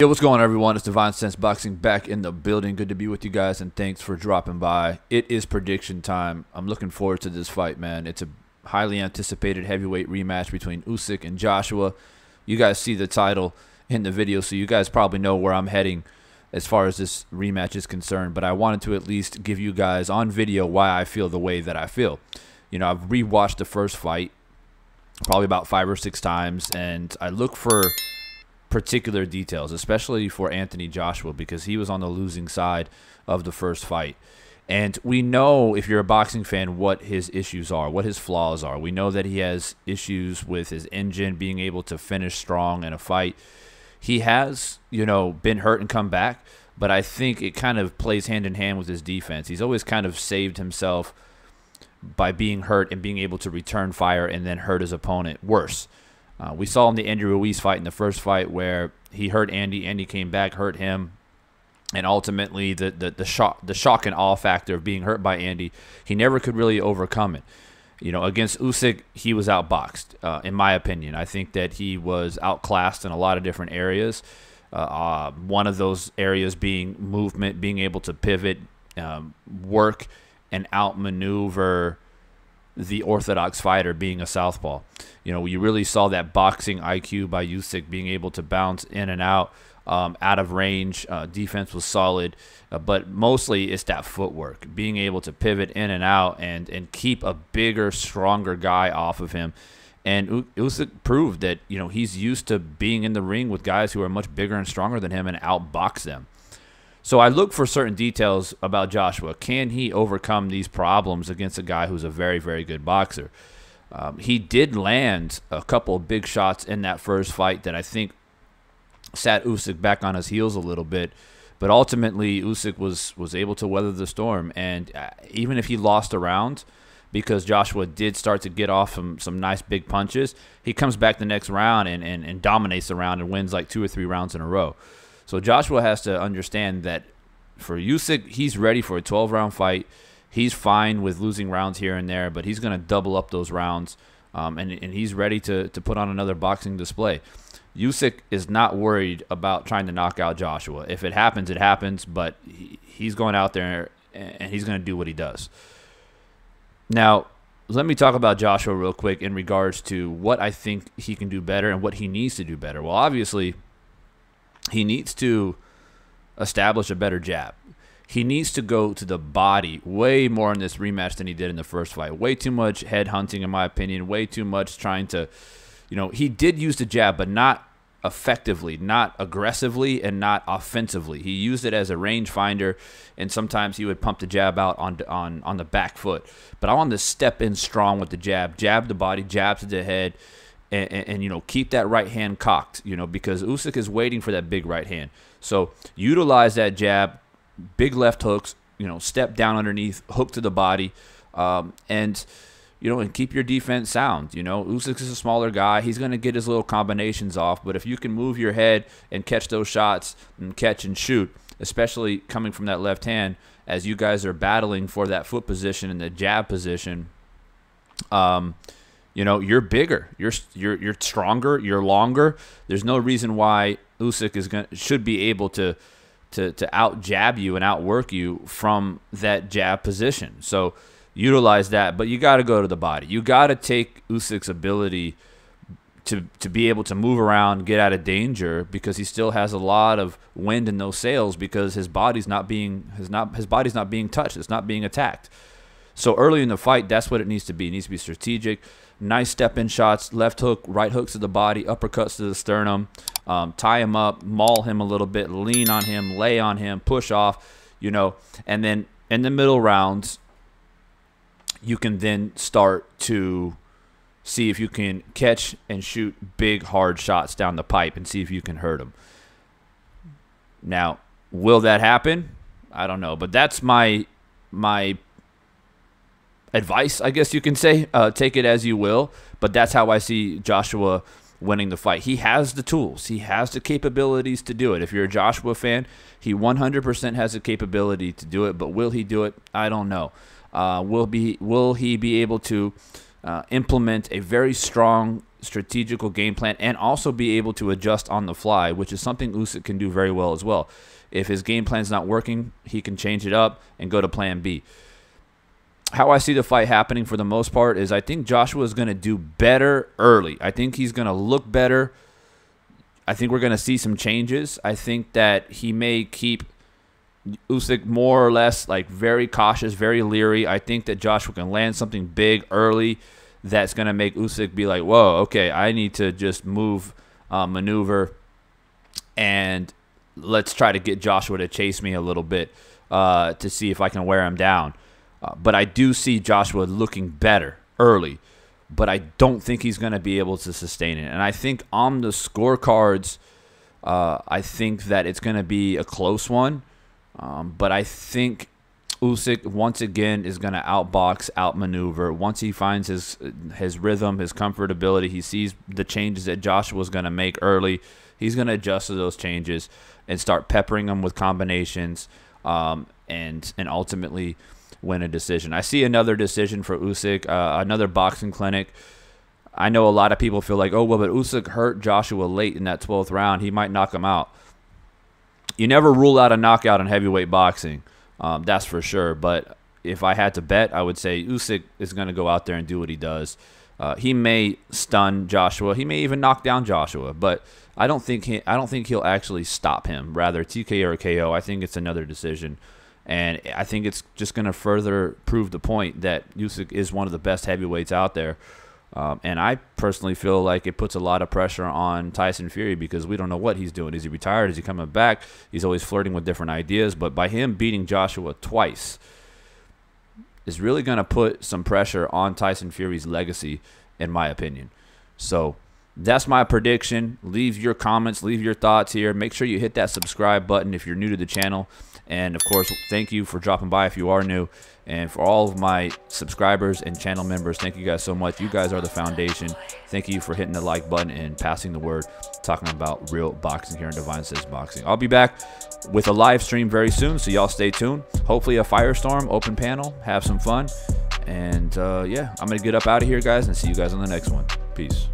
Yo, what's going on, everyone? It's Divine Sense Boxing back in the building. Good to be with you guys, and thanks for dropping by. It is prediction time. I'm looking forward to this fight, man. It's a highly anticipated heavyweight rematch between Usyk and Joshua. You guys see the title in the video, so you guys probably know where I'm heading as far as this rematch is concerned. But I wanted to at least give you guys on video why I feel the way that I feel. You know, I've rewatched the first fight probably about 5 or 6 times, and I look for particular details, especially for Anthony Joshua, because he was on the losing side of the first fight. And we know, if you're a boxing fan, what his issues are, what his flaws are. We know that he has issues with his engine, being able to finish strong in a fight. He has, you know, been hurt and come back, but I think it kind of plays hand in hand with his defense. He's always kind of saved himself by being hurt and being able to return fire and then hurt his opponent worse. We saw in the Andy Ruiz fight in the first fight where he hurt Andy. Andy came back, hurt him, and ultimately the shock and awe factor of being hurt by Andy, he never could really overcome it. You know, against Usyk, he was outboxed, in my opinion. I think that he was outclassed in a lot of different areas. One of those areas being movement, being able to pivot, work, and outmaneuver the orthodox fighter, being a southpaw. You know, you really saw that boxing IQ by Usyk, being able to bounce in and out of range. Defense was solid, but mostly it's that footwork, being able to pivot in and out and keep a bigger, stronger guy off of him. And Usyk proved that, you know, he's used to being in the ring with guys who are much bigger and stronger than him and outbox them. So I look for certain details about Joshua. Can he overcome these problems against a guy who's a very, very good boxer? He did land a couple of big shots in that first fight that I think sat Usyk back on his heels a little bit. But ultimately, Usyk was able to weather the storm. And even if he lost a round, because Joshua did start to get off some nice big punches, he comes back the next round and dominates the round and wins like 2 or 3 rounds in a row. So Joshua has to understand that for Usyk, he's ready for a 12-round fight. He's fine with losing rounds here and there, but he's going to double up those rounds, and he's ready to put on another boxing display. Usyk is not worried about trying to knock out Joshua. If it happens, it happens, but he's going out there and he's going to do what he does. Now, let me talk about Joshua real quick in regards to what I think he can do better and what he needs to do better. Well, obviously, he needs to establish a better jab. He needs to go to the body way more in this rematch than he did in the first fight. Way too much head hunting, in my opinion. Way too much trying to, you know, he did use the jab, but not effectively, not aggressively, and not offensively. He used it as a range finder, and sometimes he would pump the jab out on the back foot. But I want to step in strong with the jab the body, jab to the head, and you know, keep that right hand cocked, you know, because Usyk is waiting for that big right hand. So utilize that jab, big left hooks, you know, step down underneath, hook to the body, and you know, and keep your defense sound. You know, Usyk is a smaller guy. He's going to get his little combinations off, but if you can move your head and catch those shots and catch and shoot, especially coming from that left hand, as you guys are battling for that foot position and the jab position, you know, you're bigger, you're stronger, you're longer. There's no reason why Usyk should be able to out jab you and outwork you from that jab position. So utilize that, but you got to go to the body. You got to take Usyk's ability to be able to move around, get out of danger, because he still has a lot of wind in those sails, because his body's not being touched. It's not being attacked. So early in the fight, that's what it needs to be. It needs to be strategic. Nice step-in shots, left hook, right hooks to the body, uppercuts to the sternum, tie him up, maul him a little bit, lean on him, lay on him, push off, you know. And then in the middle rounds, you can then start to see if you can catch and shoot big, hard shots down the pipe and see if you can hurt him. Now, will that happen? I don't know, but that's my advice, I guess you can say. Take it as you will, but that's how I see Joshua winning the fight. He has the tools. He has the capabilities to do it. If you're a Joshua fan, he 100% has the capability to do it, but will he do it? I don't know. Will he be able to implement a very strong strategical game plan and also be able to adjust on the fly, which is something Usyk can do very well as well. If his game plan's not working, he can change it up and go to plan B. How I see the fight happening for the most part is I think Joshua is going to do better early. I think he's going to look better. I think we're going to see some changes. I think that he may keep Usyk more or less like very cautious, very leery. I think that Joshua can land something big early that's going to make Usyk be like, whoa, okay, I need to just move, maneuver, and let's try to get Joshua to chase me a little bit to see if I can wear him down. But I do see Joshua looking better early, but I don't think he's going to be able to sustain it. And I think on the scorecards, I think that it's going to be a close one. But I think Usyk, once again, is going to outbox, outmaneuver. Once he finds his rhythm, his comfortability, he sees the changes that Joshua's going to make early, he's going to adjust to those changes and start peppering them with combinations and ultimately win a decision. I see another decision for Usyk, another boxing clinic. I know a lot of people feel like, oh, well, but Usyk hurt Joshua late in that 12th round. He might knock him out. You never rule out a knockout in heavyweight boxing. That's for sure. But if I had to bet, I would say Usyk is going to go out there and do what he does. He may stun Joshua. He may even knock down Joshua. But I don't think he'll actually stop him. Rather, TKO or KO. I think it's another decision. And I think it's just going to further prove the point that Usyk is one of the best heavyweights out there. And I personally feel like it puts a lot of pressure on Tyson Fury because we don't know what he's doing. Is he retired? Is he coming back? He's always flirting with different ideas. But by him beating Joshua twice is really going to put some pressure on Tyson Fury's legacy, in my opinion. So that's my prediction. Leave your comments. Leave your thoughts here. Make sure you hit that subscribe button if you're new to the channel. And, of course, thank you for dropping by if you are new. And for all of my subscribers and channel members, thank you guys so much. You guys are the foundation. Thank you for hitting the like button and passing the word, talking about real boxing here on Divine Says Boxing. I'll be back with a live stream very soon, so y'all stay tuned. Hopefully a Firestorm, open panel, have some fun. And, yeah, I'm going to get up out of here, guys, and see you guys on the next one. Peace.